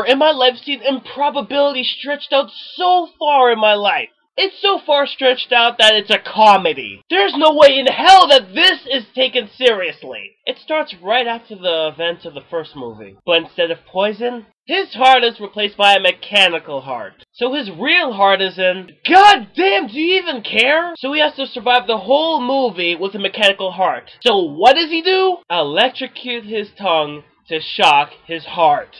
in my life seen improbability stretched out so far in my life. It's so far stretched out that it's a comedy. There's no way in hell that this is taken seriously. It starts right after the events of the first movie. But instead of poison, his heart is replaced by a mechanical heart. So his real heart is in, God damn, do you even care? So he has to survive the whole movie with a mechanical heart. So what does he do? Electrocute his tongue to shock his heart.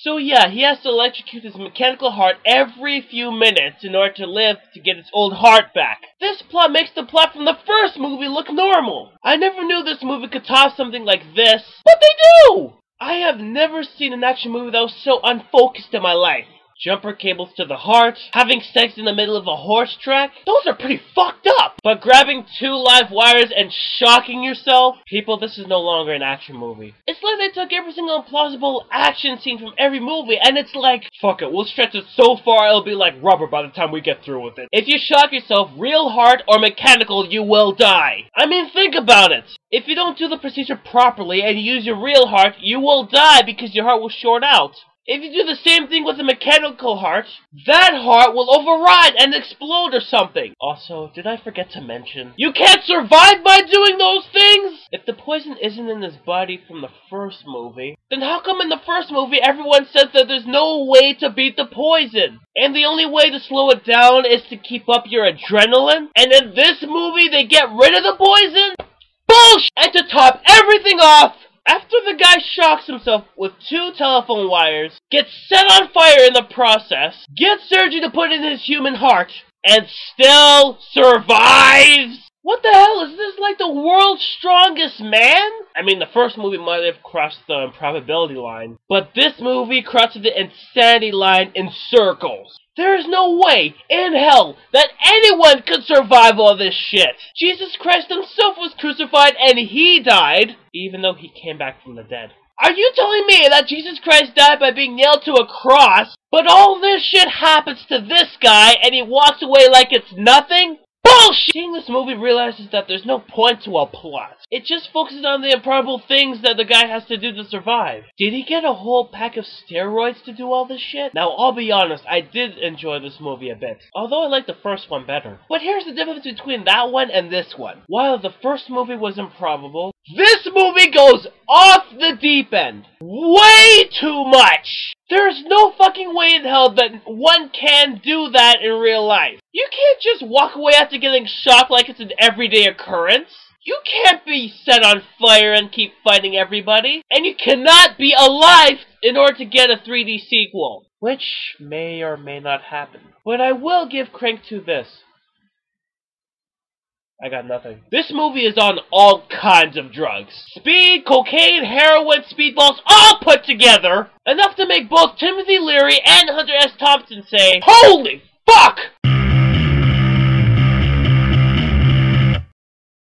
So yeah, he has to electrocute his mechanical heart every few minutes in order to live to get his old heart back. This plot makes the plot from the first movie look normal. I never knew this movie could top something like this, but they do! I have never seen an action movie that was so unfocused in my life. Jumper cables to the heart, having sex in the middle of a horse track, those are pretty fucked up. But grabbing 2 live wires and shocking yourself? People, this is no longer an action movie. It's like they took every single implausible action scene from every movie and it's like, fuck it, we'll stretch it so far it'll be like rubber by the time we get through with it. If you shock yourself, real heart or mechanical, you will die. I mean, think about it. If you don't do the procedure properly and you use your real heart, you will die because your heart will short out. If you do the same thing with a mechanical heart, that heart will override and explode or something. Also, did I forget to mention, you can't survive by doing those things? If the poison isn't in his body from the first movie, then how come in the first movie everyone says that there's no way to beat the poison? And the only way to slow it down is to keep up your adrenaline? And in this movie they get rid of the poison? Bullshit! And to top everything off, after the guy shocks himself with 2 telephone wires, gets set on fire in the process, gets surgery to put in his human heart, and still survives? What the hell, is this like the world's strongest man? I mean, the first movie might have crossed the improbability line, but this movie crosses the insanity line in circles. There is no way in hell that anyone could survive all this shit. Jesus Christ himself was crucified and he died, even though he came back from the dead. Are you telling me that Jesus Christ died by being nailed to a cross, but all this shit happens to this guy and he walks away like it's nothing? Bullshit! Seeing this movie realizes that there's no point to a plot. It just focuses on the improbable things that the guy has to do to survive. Did he get a whole pack of steroids to do all this shit? Now, I'll be honest, I did enjoy this movie a bit, although I liked the first one better. But here's the difference between that one and this one. While the first movie was improbable, this movie goes off the deep end. Way too much! There's no fucking way in hell that one can do that in real life. You can't just walk away after getting shocked like it's an everyday occurrence. You can't be set on fire and keep fighting everybody. And you cannot be alive in order to get a 3D sequel. Which may or may not happen. But I will give Crank 2 this. I got nothing. This movie is on all kinds of drugs. Speed, cocaine, heroin, speedballs, all put together. Enough to make both Timothy Leary and Hunter S. Thompson say, "Holy fuck!"